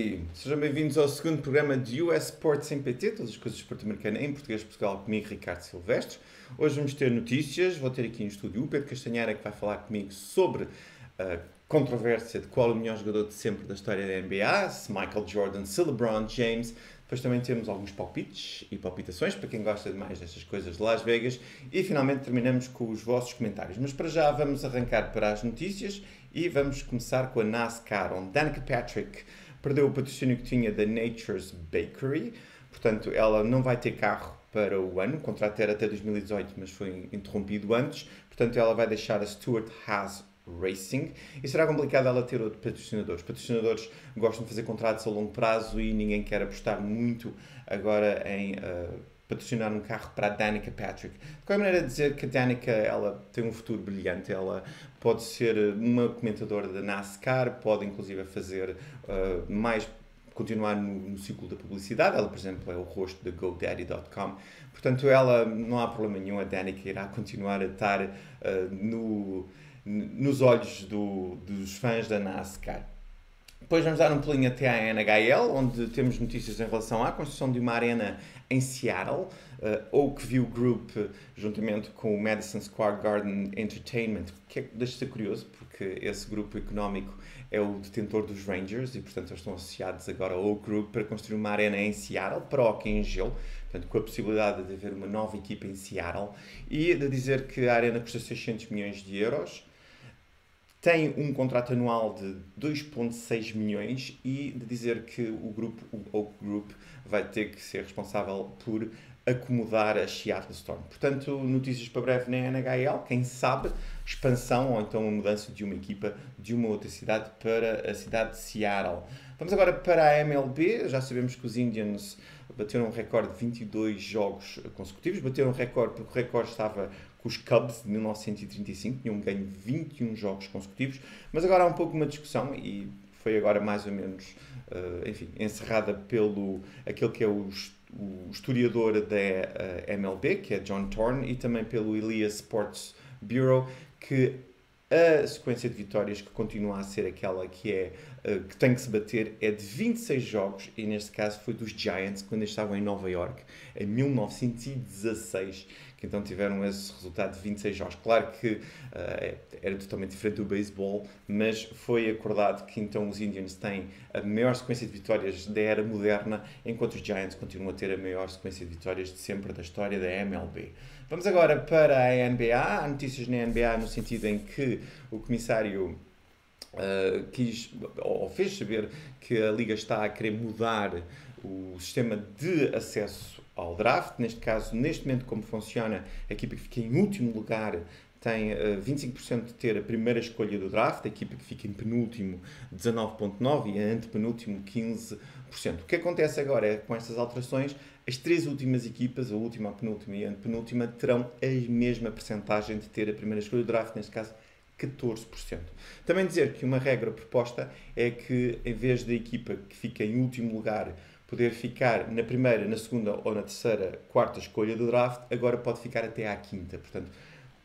Hey! Sejam bem-vindos ao segundo programa de US Sports em PT, todas as coisas de esporte americano em português de Portugal, comigo, Ricardo Silvestre. Hoje vamos ter notícias, vou ter aqui em estúdio o Pedro Castanheira, que vai falar comigo sobre a controvérsia de qual é o melhor jogador de sempre da história da NBA, se Michael Jordan, se LeBron James. Depois também temos alguns palpites e palpitações, para quem gosta de mais destas coisas de Las Vegas. E finalmente terminamos com os vossos comentários. Mas para já vamos arrancar para as notícias e vamos começar com a NASCAR, onde Danica Patrick perdeu o patrocínio que tinha da Nature's Bakery. Portanto, ela não vai ter carro para o ano. O contrato era até 2018, mas foi interrompido antes. Portanto, ela vai deixar a Stewart Haas Racing e será complicado ela ter outros patrocinadores. Patrocinadores gostam de fazer contratos a longo prazo e ninguém quer apostar muito agora em patrocinar um carro para a Danica Patrick. De qualquer maneira, dizer que a Danica ela tem um futuro brilhante. Ela pode ser uma comentadora da NASCAR, pode inclusive fazer continuar no ciclo da publicidade. Ela, por exemplo, é o rosto da GoDaddy.com. Portanto, ela, não há problema nenhum, a Danica irá continuar a estar nos olhos dos fãs da NASCAR. Depois vamos dar um pulinho até à NHL, onde temos notícias em relação à construção de uma arena em Seattle. Oakview Group, juntamente com o Madison Square Garden Entertainment, que deixa-se ser curioso, porque esse grupo económico é o detentor dos Rangers e, portanto, eles estão associados agora ao Oak Group para construir uma arena em Seattle, para o hóquei em gelo, portanto, com a possibilidade de haver uma nova equipa em Seattle, e de dizer que a arena custa 600 milhões de euros, tem um contrato anual de 2,6 milhões e de dizer que o Oak Group vai ter que ser responsável por acomodar a Seattle Storm. Portanto, notícias para breve na NHL, quem sabe, expansão ou então a mudança de uma equipa de uma outra cidade para a cidade de Seattle. Vamos agora para a MLB. Já sabemos que os Indians bateram um recorde de 22 jogos consecutivos. Bateram um recorde porque o recorde estava com os Cubs de 1935, tinham ganho 21 jogos consecutivos. Mas agora há um pouco uma discussão e foi agora mais ou menos encerrada pelo aquele que é o historiador da MLB, que é John Thorne, e também pelo Elias Sports Bureau, que a sequência de vitórias que continua a ser aquela que tem que se bater é de 26 jogos, e neste caso foi dos Giants, quando eles estavam em Nova York, em 1916, que então tiveram esse resultado de 26 jogos. Claro que era totalmente diferente do beisebol, mas foi acordado que então os Indians têm a maior sequência de vitórias da era moderna, enquanto os Giants continuam a ter a maior sequência de vitórias de sempre da história da MLB. Vamos agora para a NBA. Há notícias na NBA no sentido em que o comissário fez saber que a Liga está a querer mudar o sistema de acesso ao draft. Neste caso, neste momento, como funciona, a equipa que fica em último lugar tem 25% de ter a primeira escolha do draft, a equipa que fica em penúltimo 19,9% e a antepenúltimo 15%. O que acontece agora é, com estas alterações, as três últimas equipas, a última, a penúltima e a antepenúltima, terão a mesma percentagem de ter a primeira escolha do draft, neste caso 14%. Também dizer que uma regra proposta é que, em vez da equipa que fica em último lugar poder ficar na primeira, na segunda ou na terceira, quarta escolha do draft, agora pode ficar até à quinta. Portanto,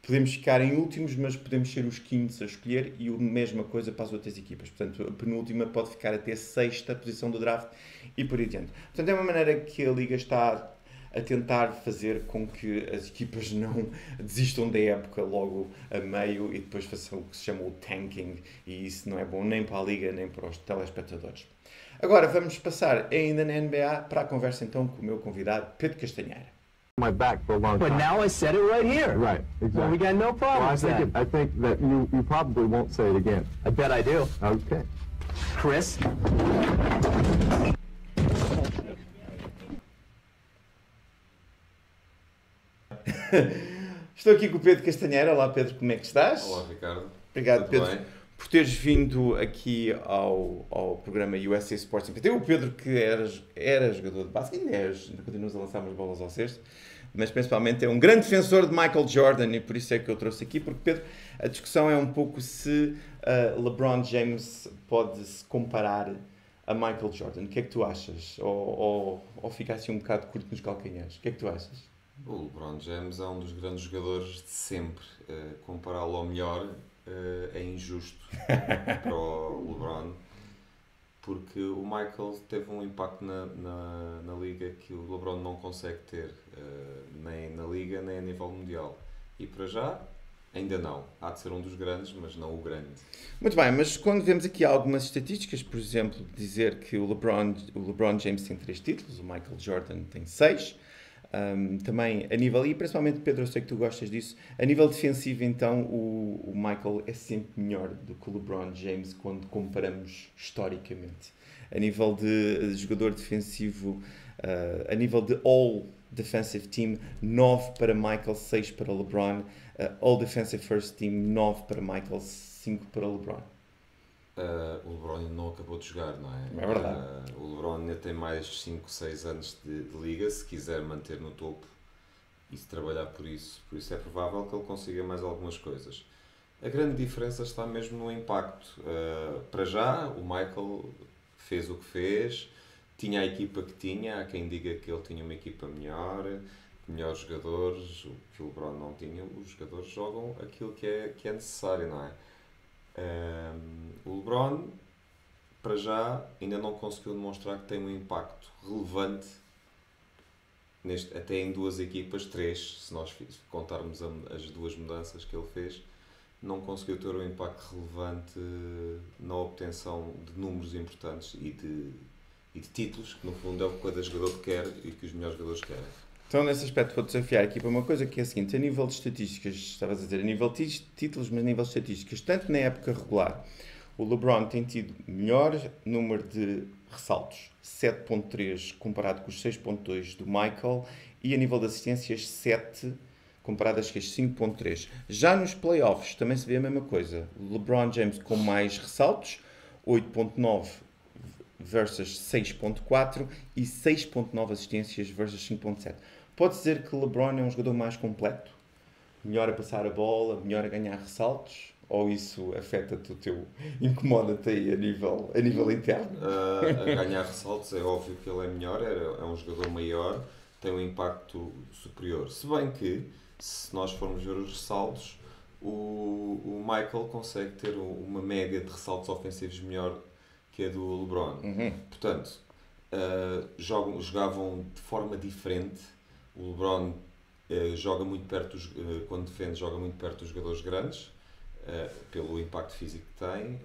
podemos ficar em últimos, mas podemos ser os quintos a escolher, e a mesma coisa para as outras equipas. Portanto, a penúltima pode ficar até a sexta posição do draft e por aí adiante. Portanto, é uma maneira que a Liga está a tentar fazer com que as equipas não desistam da época logo a meio e depois façam o que se chama o tanking, e isso não é bom nem para a Liga nem para os telespectadores. Agora vamos passar ainda na NBA para a conversa então com o meu convidado Pedro Castanheira. My back for a long time. But now I said it right here. Right, exactly. Well, we got no problem with that. I think that you probably won't say it again. I bet I do. Okay. Chris? Estou aqui com o Pedro Castanheira. Olá Pedro, como é que estás? Olá Ricardo. Obrigado Tudo Pedro bem? por teres vindo aqui ao programa USA Sports PT. O Pedro que era jogador de basquete, ainda continuas a lançar umas bolas ao cesto, mas principalmente é um grande defensor de Michael Jordan, e por isso é que eu trouxe aqui, porque Pedro, a discussão é um pouco se LeBron James pode se comparar a Michael Jordan. O que é que tu achas? Ou fica assim um bocado curto nos calcanhares? O que é que tu achas? O LeBron James é um dos grandes jogadores de sempre. Compará-lo ao melhor é injusto para o LeBron, porque o Michael teve um impacto na liga que o LeBron não consegue ter, nem na liga nem a nível mundial. E para já, ainda não. Há de ser um dos grandes, mas não o grande. Muito bem, mas quando vemos aqui algumas estatísticas, por exemplo, dizer que o LeBron James tem 3 títulos, o Michael Jordan tem 6, também a nível, e principalmente Pedro, eu sei que tu gostas disso, a nível defensivo então o Michael é sempre melhor do que o LeBron James quando comparamos historicamente. A nível de jogador defensivo, a nível de All Defensive Team, 9 para Michael, 6 para LeBron. All Defensive First Team, 9 para Michael, 5 para LeBron. O LeBron ainda não acabou de jogar, não é? É verdade. O LeBron ainda tem mais 5, 6 anos de liga, se quiser manter no topo e se trabalhar por isso é provável que ele consiga mais algumas coisas. A grande diferença está mesmo no impacto. Para já, o Michael fez o que fez, tinha a equipa que tinha, há quem diga que ele tinha uma equipa melhor, melhores jogadores, o que o LeBron não tinha. Os jogadores jogam aquilo que é necessário, não é? O LeBron, para já, ainda não conseguiu demonstrar que tem um impacto relevante, até em 2 equipas, 3, se nós contarmos as 2 mudanças que ele fez, não conseguiu ter um impacto relevante na obtenção de números importantes e de títulos, que no fundo é o que cada jogador quer e que os melhores jogadores querem. Então, nesse aspecto, vou desafiar aqui para uma coisa que é a seguinte: a nível de estatísticas, estavas a dizer, a nível de títulos, mas a nível de estatísticas, tanto na época regular, o LeBron tem tido melhor número de ressaltos, 7.3, comparado com os 6.2 do Michael, e a nível de assistências, 7, comparadas com as 5.3. Já nos playoffs, também se vê a mesma coisa. LeBron James com mais ressaltos, 8.9 versus 6.4 e 6.9 assistências versus 5.7. Pode dizer que LeBron é um jogador mais completo? Melhor a passar a bola, melhor a ganhar ressaltos? Ou isso afeta-te incomoda-te aí a nível interno? A ganhar ressaltos é óbvio que ele é melhor, é um jogador maior, tem um impacto superior. Se bem que, se nós formos ver os ressaltos, o Michael consegue ter uma média de ressaltos ofensivos melhor que a do LeBron. Portanto, jogavam de forma diferente. O LeBron joga muito perto quando defende, joga muito perto dos jogadores grandes, pelo impacto físico que tem,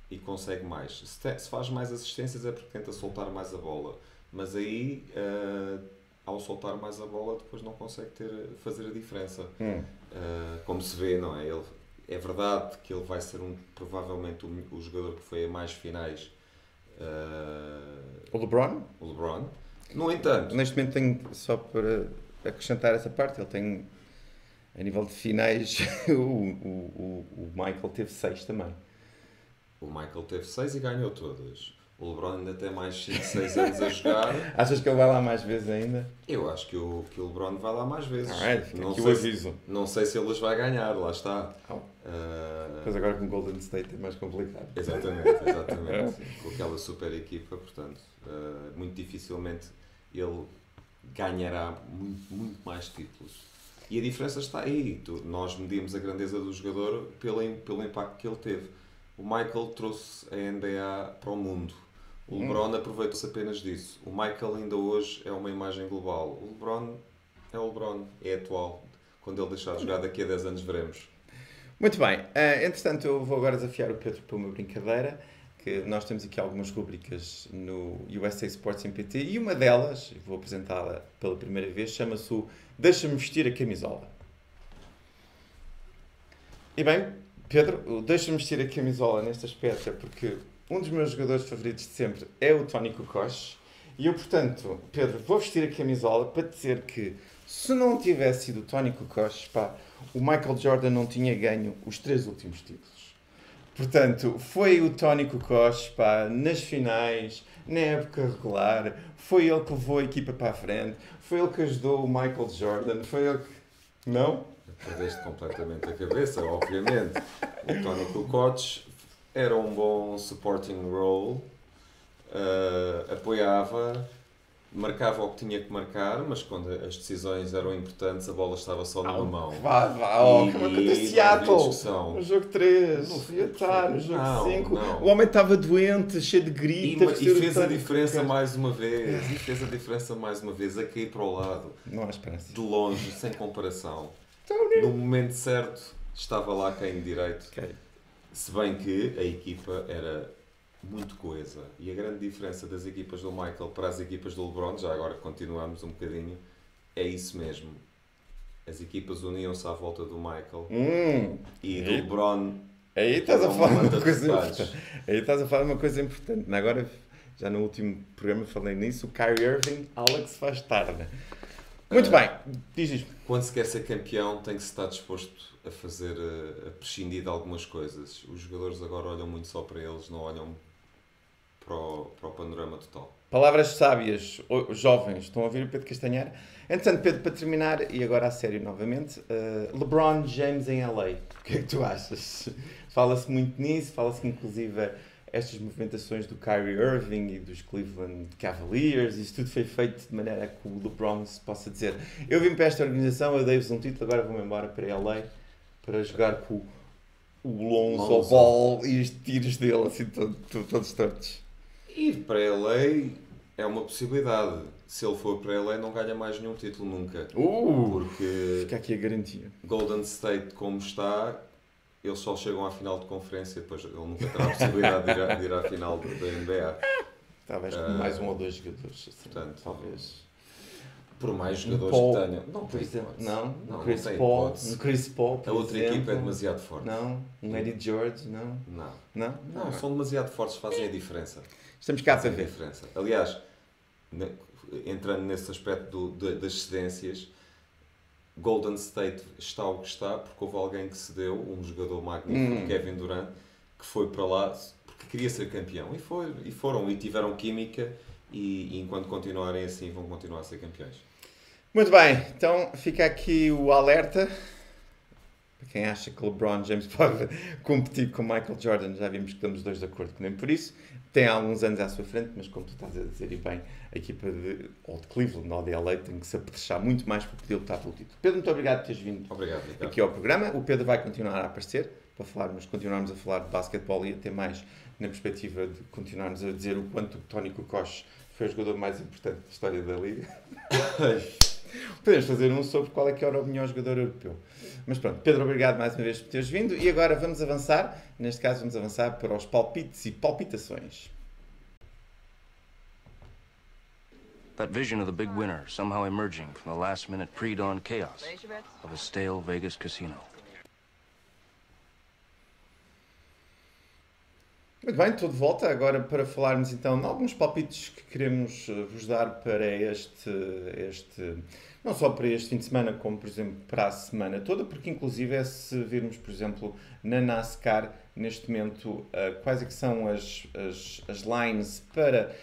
e consegue mais. Se faz mais assistências é porque tenta soltar mais a bola, mas aí ao soltar mais a bola depois não consegue fazer a diferença. Como se vê, não é? É verdade que ele vai ser provavelmente o jogador que foi a mais finais. O LeBron? O LeBron. No entanto, neste momento tenho, só para acrescentar essa parte, ele tem, a nível de finais, o Michael teve 6 também. O Michael teve 6 e ganhou todas. O LeBron ainda tem mais 5, 6 anos a jogar. Achas que ele vai lá mais vezes ainda? Eu acho que o LeBron vai lá mais vezes. Não aqui o aviso. Não sei se ele as vai ganhar, lá está. Mas agora com o Golden State é mais complicado. Exatamente. Com aquela super equipa, portanto, muito dificilmente ele ganhará muito mais títulos. E a diferença está aí. Nós medimos a grandeza do jogador pelo impacto que ele teve. O Michael trouxe a NBA para o mundo. O LeBron aproveitou-se apenas disso. O Michael ainda hoje é uma imagem global. O LeBron é o LeBron, é atual. Quando ele deixar de jogar daqui a 10 anos veremos. Muito bem. Entretanto, eu vou agora desafiar o Pedro para uma brincadeira, que nós temos aqui algumas rubricas no USA Sports MPT e uma delas, vou apresentá-la pela primeira vez, chama-se o Deixa-me vestir a camisola. E bem, Pedro, o Deixa-me vestir a camisola neste aspecto é porque um dos meus jogadores favoritos de sempre é o Toni Kukoc e eu, portanto, Pedro, vou vestir a camisola para dizer que se não tivesse sido o Toni Kukoc, o Michael Jordan não tinha ganho os 3 últimos títulos. Portanto, foi o Toni Kukoc, nas finais, na época regular, foi ele que levou a equipa para a frente, foi ele que ajudou o Michael Jordan, foi ele que... Não? Perdeste completamente a cabeça, obviamente. O Toni Kukoc era um bom supporting role, apoiava, marcava o que tinha que marcar, mas quando as decisões eram importantes, a bola estava só numa mão. Como E de Seattle, discussão. no jogo 3, Não, ia estar no jogo não, 5. não. O homem estava doente, cheio de E, gritos. e fez a diferença mais uma vez. E fez a diferença mais uma vez, a cair para o lado, Não há esperança. de longe, sem comparação. No momento certo, estava lá quem direito. Ok. Se bem que a equipa era muito coesa. E a grande diferença das equipas do Michael para as equipas do LeBron, já agora continuamos um bocadinho, é isso mesmo. As equipas uniam-se à volta do Michael e do LeBron. Aí estás a Uma falar uma manta de coisa detalhes. importante. Aí estás a falar uma coisa importante. Agora, já no último programa falei nisso, o Kyrie Irving, Alex faz tarde. Muito bem, diz isto. Quando se quer ser campeão, tem que se estar disposto a fazer, a prescindir de algumas coisas. Os jogadores agora olham muito só para eles, não olham para o panorama total. Palavras sábias, jovens, estão a ouvir o Pedro Castanhar? Entretanto, Pedro, para terminar, e agora a sério novamente, LeBron James em LA, o que é que tu achas? Fala-se muito nisso, fala-se que inclusive estas movimentações do Kyrie Irving e dos Cleveland Cavaliers, isso tudo foi feito de maneira que o LeBron se possa dizer: eu vim para esta organização, eu dei-vos um título, agora vou-me embora para LA para jogar com o Lonzo Ball e os tiros dele assim todos tortos. Ir para LA é uma possibilidade. Se ele for para LA, não ganha mais nenhum título nunca. Porque Fica aqui a garantia. Golden State, como está, eles só chegam à final de conferência, depois ele nunca terá a possibilidade de ir à final da NBA. Talvez com mais um ou dois jogadores. Assim, portanto, talvez. Por mais jogadores Paul, que tenham. Não por tem exemplo, hipótese. não, Não Chris tem Paul, hipótese. Chris Paul, por A outra exemplo. equipa é demasiado forte. Não, Eddie George, não. Não, são demasiado fortes, fazem a diferença. Estamos cá para Fazem a ver. diferença. Aliás, entrando nesse aspecto das cedências, Golden State está o que está porque houve alguém que cedeu, um jogador magnífico, Kevin Durant, que foi para lá porque queria ser campeão. E foram, e tiveram química, e enquanto continuarem assim, vão continuar a ser campeões. Muito bem, então fica aqui o alerta. Para quem acha que LeBron James pode competir com Michael Jordan, já vimos que estamos dois de acordo, que nem por isso. Tem alguns anos à sua frente, mas como tu estás a dizer e bem, a equipa de Cleveland ou de LA tem que se apetrechar muito mais para poder lutar pelo título. Pedro, muito obrigado por teres vindo aqui ao programa. O Pedro vai continuar a aparecer para continuarmos a falar de basquetebol e até mais na perspectiva de continuarmos a dizer o quanto o Tony Kukoc foi o jogador mais importante da história da Liga. Podemos fazer um sobre qual é que era o melhor jogador europeu. Mas pronto, Pedro, obrigado mais uma vez por teres vindo. E agora vamos avançar, neste caso vamos avançar para os palpites e palpitações. That vision of the big winner somehow emerging from the last-minute pre-dawn chaos of a stale Vegas casino. Muito bem, estou de volta agora para falarmos então de alguns palpites que queremos vos dar para este, não só para este fim de semana, como por exemplo para a semana toda, porque inclusive se virmos, por exemplo, na NASCAR, neste momento, quais é que são as lines para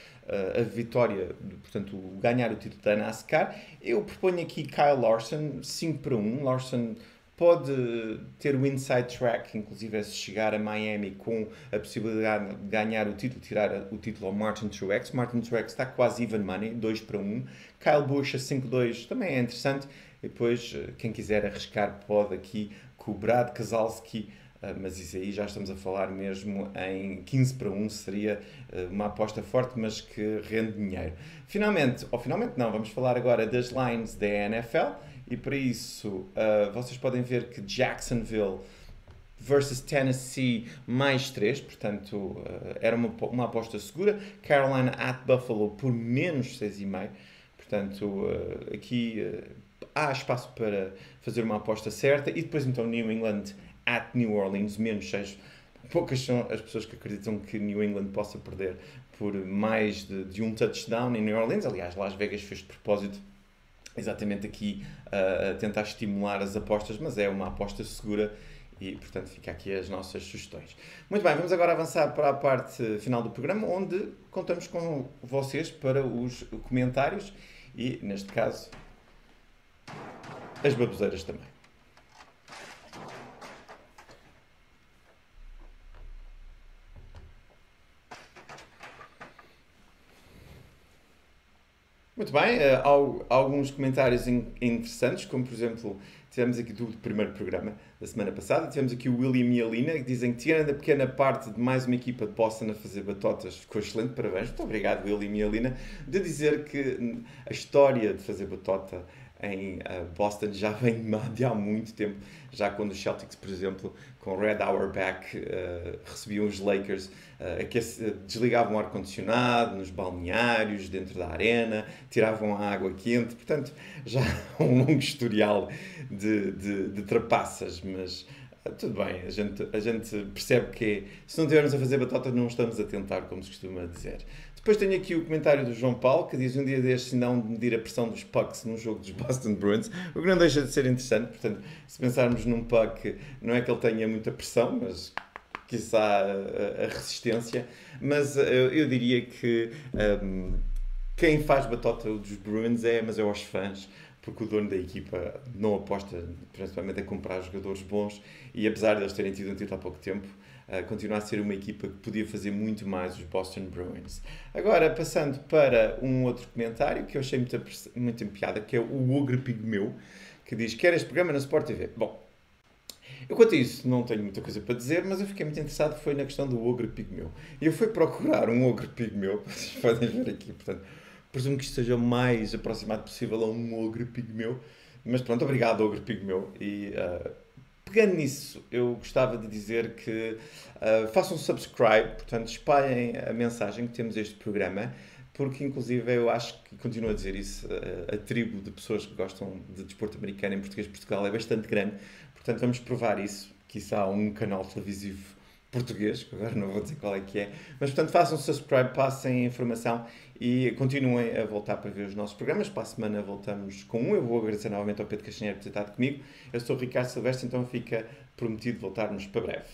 a vitória, portanto, ganhar o título da NASCAR, eu proponho aqui Kyle Larson, 5-1. Larson pode ter o inside track, inclusive se chegar a Miami com a possibilidade de ganhar o título, tirar o título ao Martin Truex. Martin Truex está quase even money, 2-1. Kyle Busch a 5-2 também é interessante. E depois, quem quiser arriscar pode aqui com o Brad Keselowski, mas isso aí já estamos a falar mesmo em 15-1, seria uma aposta forte, mas que rende dinheiro. Finalmente não, vamos falar agora das lines da NFL. E para isso, vocês podem ver que Jacksonville versus Tennessee mais 3, portanto, era uma aposta segura. Carolina at Buffalo por menos 6,5. Portanto, aqui há espaço para fazer uma aposta certa. E depois, então, New England at New Orleans, menos 6. Poucas são as pessoas que acreditam que New England possa perder por mais de um touchdown em New Orleans. Aliás, Las Vegas fez de propósito exatamente aqui a tentar estimular as apostas, mas é uma aposta segura e, portanto, fica aqui as nossas sugestões. Muito bem, vamos agora avançar para a parte final do programa, onde contamos com vocês para os comentários e, neste caso, as baboseiras também. Muito bem, há alguns comentários interessantes, como por exemplo, tivemos aqui do primeiro programa da semana passada, tivemos aqui o William e a Lina, que dizem que tirando a pequena parte de mais uma equipa de Boston a fazer batotas, ficou excelente, parabéns, muito obrigado William e a Lina, de dizer que a história de fazer batota em Boston já vem de há muito tempo, já quando os Celtics, por exemplo, com Red Auerbach, recebiam os Lakers, desligavam o ar-condicionado nos balneários, dentro da arena, tiravam a água quente, portanto, já há um longo historial de trapaças, mas tudo bem, a gente percebe que se não estivermos a fazer batata não estamos a tentar, como se costuma dizer. Depois tenho aqui o comentário do João Paulo, que diz um dia destes não de medir a pressão dos pucks num jogo dos Boston Bruins, o que não deixa de ser interessante, portanto, se pensarmos num puck, não é que ele tenha muita pressão, mas quiçá a resistência, mas eu diria que quem faz batota dos Bruins é aos fãs, porque o dono da equipa não aposta principalmente a comprar jogadores bons e apesar de eles terem tido um título há pouco tempo, continua a ser uma equipa que podia fazer muito mais os Boston Bruins. Agora, passando para um outro comentário que eu achei muito piada, que é o Ogre Pigmeu, que diz: quer este programa na Sport TV? Bom, eu quanto a isso não tenho muita coisa para dizer, mas eu fiquei muito interessado foi na questão do Ogre Pigmeu. E eu fui procurar um Ogre Pigmeu, vocês podem ver aqui, portanto, presumo que isto seja o mais aproximado possível a um Ogre Pigmeu, mas pronto, obrigado Ogre Pigmeu. E pegando nisso, eu gostava de dizer que façam subscribe, portanto, espalhem a mensagem que temos este programa, porque inclusive eu acho que, continuo a dizer isso, a tribo de pessoas que gostam de desporto americano em português de Portugal é bastante grande, portanto vamos provar isso, quiçá um canal televisivo português, que agora não vou dizer qual é que é, mas portanto façam subscribe, passem a informação e continuem a voltar para ver os nossos programas. Para a semana voltamos com um. Eu vou agradecer novamente ao Pedro Castanheira por ter estado comigo. Eu sou o Ricardo Silvestre, então fica prometido voltarmos para breve.